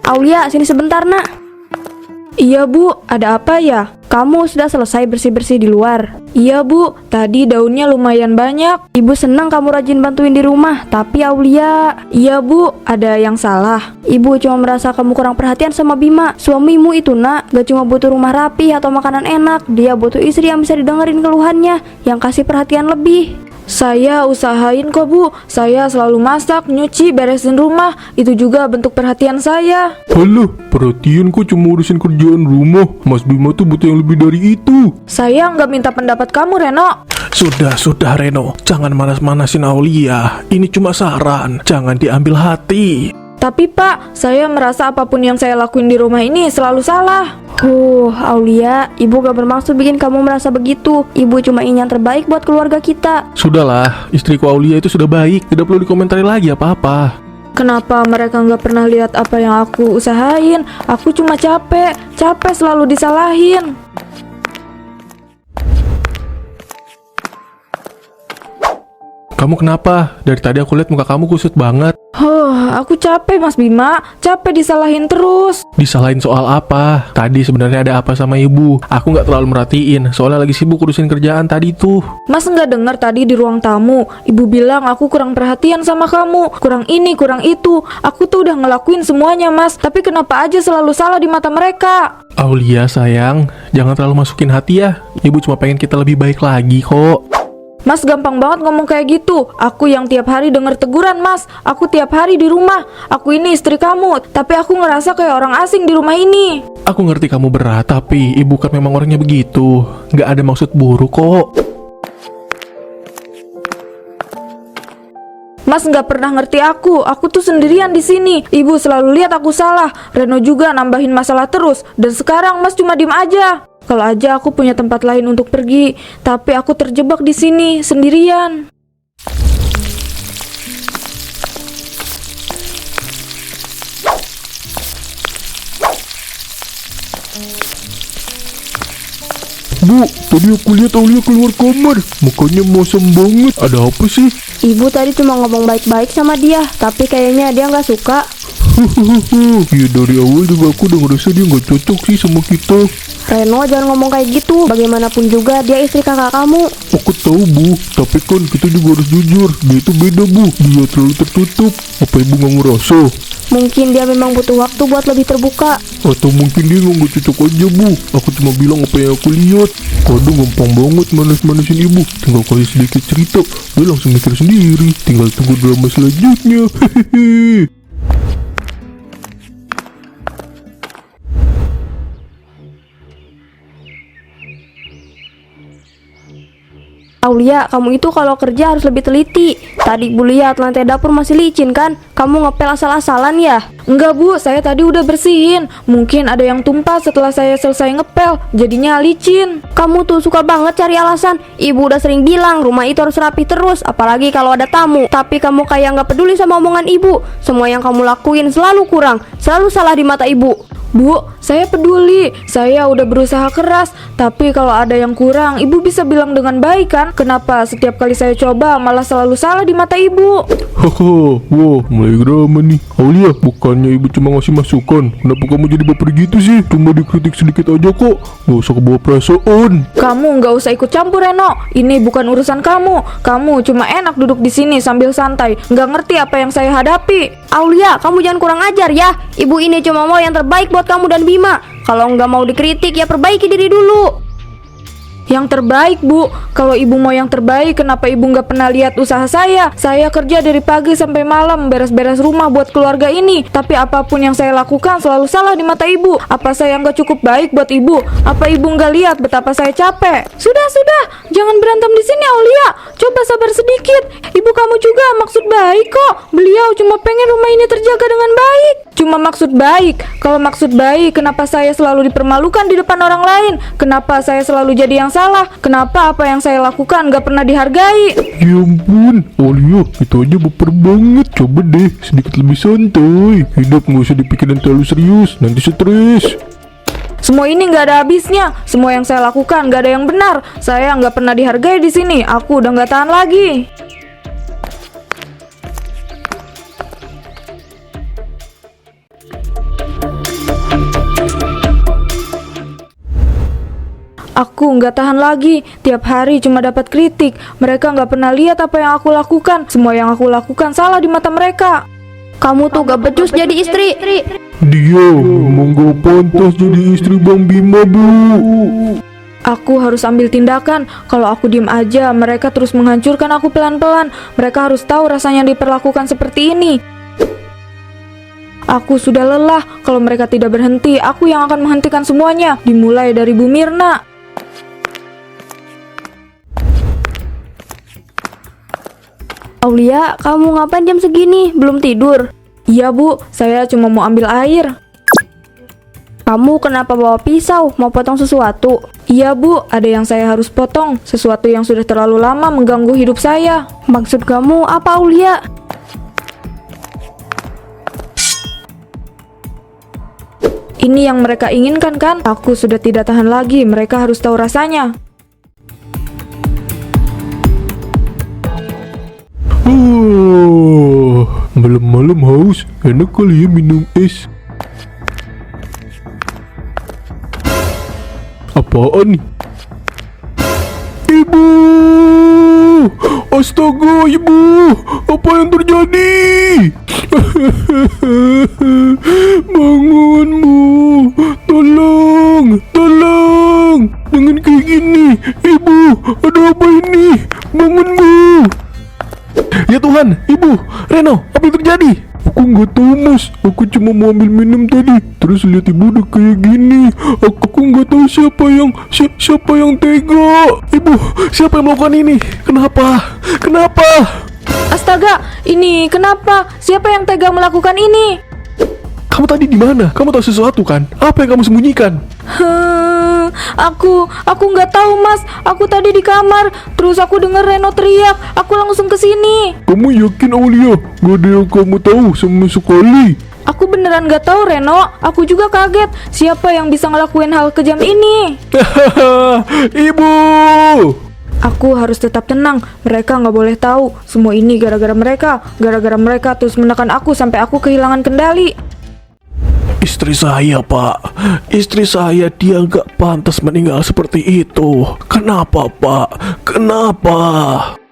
Aulia, sini sebentar, Nak. Iya, Bu. Ada apa ya? Kamu sudah selesai bersih-bersih di luar? Iya, Bu. Tadi daunnya lumayan banyak. Ibu senang kamu rajin bantuin di rumah. Tapi Aulia... Iya, Bu. Ada yang salah. Ibu cuma merasa kamu kurang perhatian sama Bima. Suamimu itu, Nak, gak cuma butuh rumah rapi atau makanan enak. Dia butuh istri yang bisa didengerin keluhannya, yang kasih perhatian lebih. Saya usahain kok, Bu. Saya selalu masak, nyuci, beresin rumah. Itu juga bentuk perhatian saya. Halah, perhatian kok cuma urusin kerjaan rumah. Mas Bima tuh butuh yang lebih dari itu. Saya nggak minta pendapat kamu, Reno. Sudah Reno, jangan manas-manasin Aulia. Ini cuma saran, jangan diambil hati. Tapi Pak, saya merasa apapun yang saya lakuin di rumah ini selalu salah. Aulia, Ibu gak bermaksud bikin kamu merasa begitu. Ibu cuma ingin yang terbaik buat keluarga kita. Sudahlah, istriku Aulia itu sudah baik. Tidak perlu dikomentari lagi apa-apa. Kenapa mereka nggak pernah lihat apa yang aku usahain? Aku cuma capek selalu disalahin. Kamu kenapa? Dari tadi aku lihat muka kamu kusut banget. Aku capek Mas Bima, capek disalahin terus. Disalahin soal apa? Tadi sebenarnya ada apa sama ibu? Aku nggak terlalu merhatiin, soalnya lagi sibuk urusin kerjaan tadi tuh. Mas nggak dengar tadi di ruang tamu, ibu bilang aku kurang perhatian sama kamu, kurang ini, kurang itu. Aku tuh udah ngelakuin semuanya Mas, tapi kenapa aja selalu salah di mata mereka? Aulia sayang, jangan terlalu masukin hati ya. Ibu cuma pengen kita lebih baik lagi kok. Mas gampang banget ngomong kayak gitu. Aku yang tiap hari denger teguran Mas. Aku tiap hari di rumah. Aku ini istri kamu, tapi aku ngerasa kayak orang asing di rumah ini. Aku ngerti kamu berat, tapi ibu kan memang orangnya begitu. Nggak ada maksud buruk kok. Mas nggak pernah ngerti aku tuh sendirian di sini. Ibu selalu lihat aku salah. Reno juga nambahin masalah terus. Dan sekarang Mas cuma diem aja. Kalau aja aku punya tempat lain untuk pergi, tapi aku terjebak di sini sendirian. Bu, tadi aku lihat Aulia keluar kamar. Mukanya masam banget. Ada apa sih? Ibu tadi cuma ngomong baik-baik sama dia, tapi kayaknya dia nggak suka. Ya dari awal juga aku udah ngerasa dia nggak cocok sih sama kita. Reno, jangan ngomong kayak gitu. Bagaimanapun juga dia istri kakak kamu. Aku tahu Bu, tapi kan kita juga harus jujur. Dia itu beda Bu, dia terlalu tertutup. Apa ibu nggak ngerasa? Mungkin dia memang butuh waktu buat lebih terbuka. Atau mungkin dia nggak cocok aja Bu. Aku cuma bilang apa yang aku lihat. Kadang gampang banget manas-manasin ibu. Tinggal kasih sedikit cerita, dia langsung mikir sendiri. Tinggal tunggu drama selanjutnya. Hehehe. Aulia, kamu itu kalau kerja harus lebih teliti. Tadi Bu lihat lantai dapur masih licin kan? Kamu ngepel asal-asalan ya? Enggak Bu, saya tadi udah bersihin. Mungkin ada yang tumpah setelah saya selesai ngepel, jadinya licin. Kamu tuh suka banget cari alasan. Ibu udah sering bilang rumah itu harus rapi terus, apalagi kalau ada tamu. Tapi kamu kayak nggak peduli sama omongan ibu. Semua yang kamu lakuin selalu kurang, selalu salah di mata ibu. Bu, saya peduli. Saya udah berusaha keras. Tapi kalau ada yang kurang, ibu bisa bilang dengan baik kan? Kenapa setiap kali saya coba malah selalu salah di mata ibu? Haha, wah mulai drama nih. Aulia, bukannya ibu cuma ngasih masukan. Kenapa kamu jadi baper gitu sih? Cuma dikritik sedikit aja kok. Gak usah kebawa perasaan. Kamu nggak usah ikut campur Reno. Ini bukan urusan kamu. Kamu cuma enak duduk di sini sambil santai. Nggak ngerti apa yang saya hadapi. Aulia, kamu jangan kurang ajar ya. Ibu ini cuma mau yang terbaik buat kamu dan Bima. Kalau nggak mau dikritik ya perbaiki diri dulu. Yang terbaik Bu, kalau ibu mau yang terbaik kenapa ibu nggak pernah lihat usaha saya? Saya kerja dari pagi sampai malam beres-beres rumah buat keluarga ini. Tapi apapun yang saya lakukan selalu salah di mata ibu. Apa saya nggak cukup baik buat ibu? Apa ibu nggak lihat betapa saya capek? Sudah, jangan berantem di sini Aulia. Coba sabar sedikit. Ibu kamu juga maksud baik kok. Beliau cuma pengen rumah ini terjaga dengan baik. Cuma maksud baik. Kalau maksud baik, kenapa saya selalu dipermalukan di depan orang lain? Kenapa saya selalu jadi yang salah? Kenapa apa yang saya lakukan gak pernah dihargai? Ya ampun, Aulia, itu aja baper banget. Coba deh, sedikit lebih santai. Hidup gak usah dipikirin terlalu serius, nanti stres. Semua ini gak ada habisnya. Semua yang saya lakukan gak ada yang benar. Saya gak pernah dihargai di sini. Aku udah gak tahan lagi. Aku nggak tahan lagi. Tiap hari cuma dapat kritik. Mereka nggak pernah lihat apa yang aku lakukan. Semua yang aku lakukan salah di mata mereka. Kamu tuh gak becus jadi istri. Dia memang gak pantas jadi istri Bang Bima, Bu. Aku harus ambil tindakan. Kalau aku diem aja, mereka terus menghancurkan aku pelan-pelan. Mereka harus tahu rasanya diperlakukan seperti ini. Aku sudah lelah. Kalau mereka tidak berhenti, aku yang akan menghentikan semuanya. Dimulai dari Bu Mirna. Aulia, kamu ngapain jam segini? Belum tidur? Iya Bu, saya cuma mau ambil air. Kamu kenapa bawa pisau? Mau potong sesuatu? Iya Bu, ada yang saya harus potong. Sesuatu yang sudah terlalu lama mengganggu hidup saya. Maksud kamu apa, Aulia? Ini yang mereka inginkan kan? Aku sudah tidak tahan lagi, mereka harus tahu rasanya. Malam-malam haus, enak kali ya minum es. Apaan nih? Ibu! Astaga, Ibu! Apa yang terjadi? Bangun, Bu! Tolong! Tolong! Dengan kayak gini, Ibu! Ada apa ini? Bangun, Bu! Ya Tuhan, Ibu! Reno, apa yang terjadi? Aku nggak tahu, Mas. Aku cuma mau ambil minum tadi. Terus lihat Ibu udah kayak gini. Aku nggak tahu siapa yang tega. Ibu, siapa yang melakukan ini? Kenapa? Kenapa? Astaga, ini kenapa? Siapa yang tega melakukan ini? Kamu tadi di mana? Kamu tahu sesuatu kan? Apa yang kamu sembunyikan? Aku nggak tahu Mas. Aku tadi di kamar, terus aku dengar Reno teriak. Aku langsung ke sini. Kamu yakin, Aulia? Gak ada yang kamu tahu sama sekali. Aku beneran nggak tahu Reno. Aku juga kaget. Siapa yang bisa ngelakuin hal kejam ini? Ibu! Aku harus tetap tenang. Mereka nggak boleh tahu. Semua ini gara-gara mereka. Gara-gara mereka terus menekan aku sampai aku kehilangan kendali. Istri saya, Pak. Istri saya, dia nggak pantas meninggal seperti itu. Kenapa, Pak? Kenapa?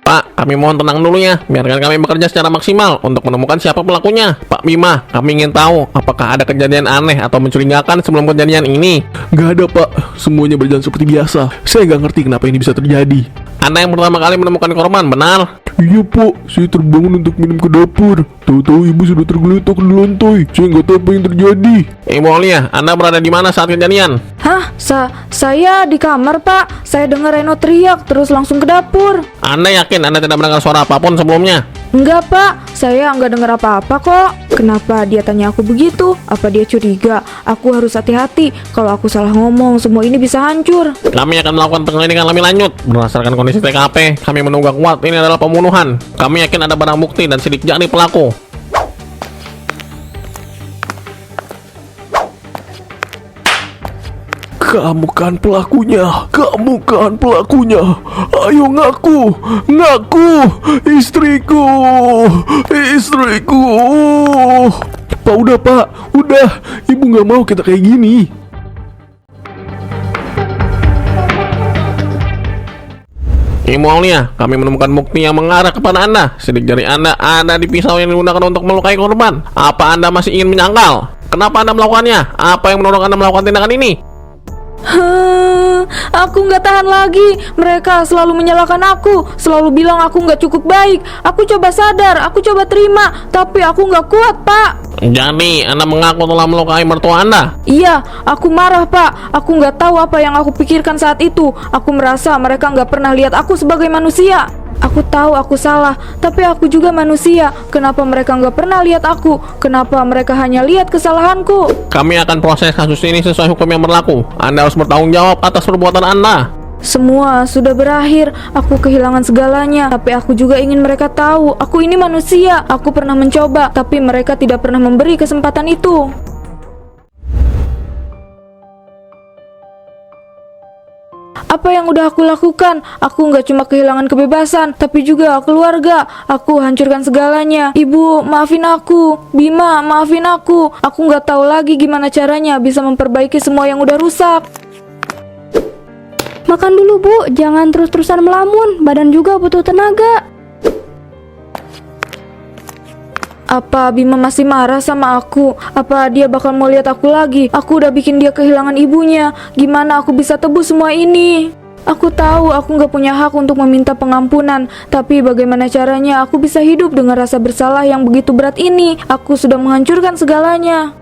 Pak, kami mohon tenang dulu ya. Biarkan kami bekerja secara maksimal untuk menemukan siapa pelakunya. Pak Bima, kami ingin tahu apakah ada kejadian aneh atau mencurigakan sebelum kejadian ini. Nggak ada, Pak. Semuanya berjalan seperti biasa. Saya nggak ngerti kenapa ini bisa terjadi. Anda yang pertama kali menemukan korban, benar? Iya, Pak. Saya terbangun untuk minum ke dapur. Tahu-tahu Ibu sudah tergeletak di lantai. Saya nggak tahu apa yang terjadi. Ibu Aulia, Anda berada di mana saat kejadian? Hah? Saya di kamar Pak. Saya dengar Reno teriak terus langsung ke dapur. Anda yakin Anda tidak mendengar suara apapun sebelumnya? Enggak Pak, saya nggak dengar apa-apa kok. Kenapa dia tanya aku begitu? Apa dia curiga? Aku harus hati-hati. Kalau aku salah ngomong, semua ini bisa hancur. Kami akan melakukan penyelidikan lebih lanjut. Berdasarkan kondisi TKP, kami menduga kuat ini adalah pembunuhan. Kami yakin ada barang bukti dan sidik jari pelaku. Kamu kan pelakunya. Kamu kan pelakunya. Ayo ngaku. Ngaku. Istriku. Istriku. Pak, udah, Pak. Udah. Ibu nggak mau kita kayak gini. Ibu Aulia, kami menemukan bukti yang mengarah kepada Anda. Sidik jari Anda ada di pisau yang digunakan untuk melukai korban. Apa Anda masih ingin menyangkal? Kenapa Anda melakukannya? Apa yang mendorong Anda melakukan tindakan ini? Aku nggak tahan lagi. Mereka selalu menyalahkan aku, selalu bilang aku nggak cukup baik. Aku coba sadar, aku coba terima, tapi aku nggak kuat, Pak. Jadi, Anda mengaku telah melukai mertua Anda? Iya, aku marah, Pak. Aku nggak tahu apa yang aku pikirkan saat itu. Aku merasa mereka nggak pernah lihat aku sebagai manusia. Aku tahu aku salah, tapi aku juga manusia. Kenapa mereka nggak pernah lihat aku? Kenapa mereka hanya lihat kesalahanku? Kami akan proses kasus ini sesuai hukum yang berlaku. Anda harus bertanggung jawab atas perbuatan Anda. Semua sudah berakhir. Aku kehilangan segalanya, tapi aku juga ingin mereka tahu aku ini manusia. Aku pernah mencoba, tapi mereka tidak pernah memberi kesempatan itu. Apa yang udah aku lakukan? Aku nggak cuma kehilangan kebebasan, tapi juga keluarga. Aku hancurkan segalanya. Ibu, maafin aku. Bima, maafin aku. Aku nggak tahu lagi gimana caranya bisa memperbaiki semua yang udah rusak. Makan dulu Bu, jangan terus-terusan melamun, badan juga butuh tenaga. Apa Bima masih marah sama aku? Apa dia bakal mau lihat aku lagi? Aku udah bikin dia kehilangan ibunya. Gimana aku bisa tebus semua ini? Aku tahu aku nggak punya hak untuk meminta pengampunan, tapi bagaimana caranya aku bisa hidup dengan rasa bersalah yang begitu berat ini? Aku sudah menghancurkan segalanya.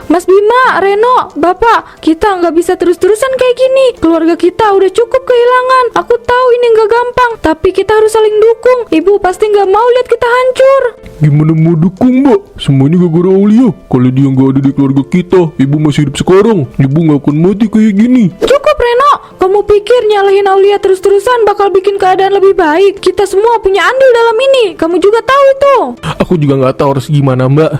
Mas Bima, Reno, Bapak, kita nggak bisa terus-terusan kayak gini. Keluarga kita udah cukup kehilangan. Aku tahu ini nggak gampang, tapi kita harus saling dukung. Ibu pasti nggak mau lihat kita hancur. Gimana mau dukung, Mbak? Semuanya gara-gara Aulia. Kalau dia nggak ada di keluarga kita, ibu masih hidup sekarang. Ibu nggak akan mati kayak gini. Cukup, Reno. Kamu pikir nyalahin Aulia terus-terusan bakal bikin keadaan lebih baik? Kita semua punya andil dalam ini. Kamu juga tahu itu. Aku juga nggak tahu harus gimana, Mbak.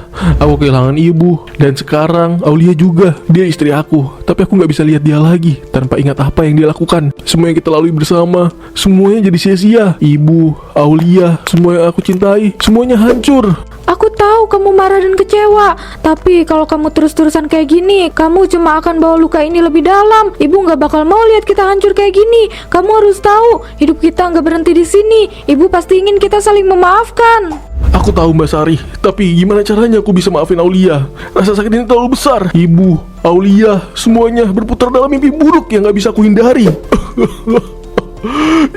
Aku kehilangan ibu, dan sekarang Aulia juga. Dia istri aku, tapi aku nggak bisa lihat dia lagi tanpa ingat apa yang dia lakukan. Semua yang kita lalui bersama, semuanya jadi sia-sia. Ibu, Aulia, semua yang aku cintai, semuanya hancur. Aku tahu kamu marah dan kecewa, tapi kalau kamu terus-terusan kayak gini, kamu cuma akan bawa luka ini lebih dalam. Ibu nggak bakal mau lihat kita hancur kayak gini. Kamu harus tahu, hidup kita nggak berhenti di sini. Ibu pasti ingin kita saling memaafkan. Aku tahu, Mbak Sari, tapi gimana caranya aku bisa maafin Aulia? Rasa sakit ini terlalu besar. Ibu, Aulia, semuanya berputar dalam mimpi buruk yang nggak bisa aku hindari.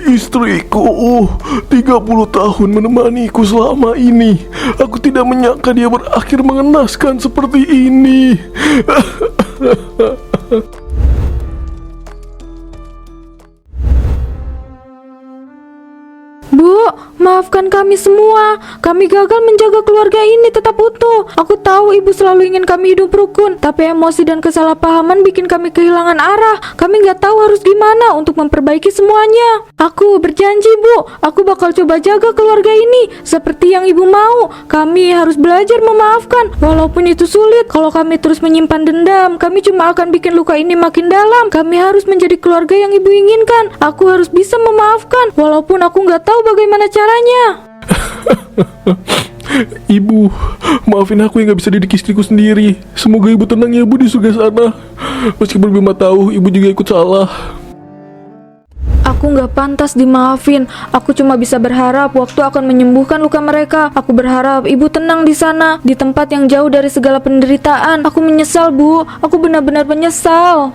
Istriku 30 tahun menemaniku selama ini. Aku tidak menyangka dia berakhir mengenaskan seperti ini. Bu, maafkan kami semua. Kami gagal menjaga keluarga ini tetap utuh. Aku tahu ibu selalu ingin kami hidup rukun, tapi emosi dan kesalahpahaman bikin kami kehilangan arah. Kami nggak tahu harus gimana untuk memperbaiki semuanya. Aku berjanji, Bu, aku bakal coba jaga keluarga ini seperti yang ibu mau. Kami harus belajar memaafkan, walaupun itu sulit. Kalau kami terus menyimpan dendam, kami cuma akan bikin luka ini makin dalam. Kami harus menjadi keluarga yang ibu inginkan. Aku harus bisa memaafkan, walaupun aku nggak tahu bagaimana caranya. Ibu, maafin aku yang gak bisa didik istriku sendiri. Semoga ibu tenang ya, Bu, di surga sana. Meskipun Bima tahu ibu juga ikut salah. Aku nggak pantas dimaafin. Aku cuma bisa berharap waktu akan menyembuhkan luka mereka. Aku berharap ibu tenang di sana, di tempat yang jauh dari segala penderitaan. Aku menyesal, Bu. Aku benar-benar menyesal.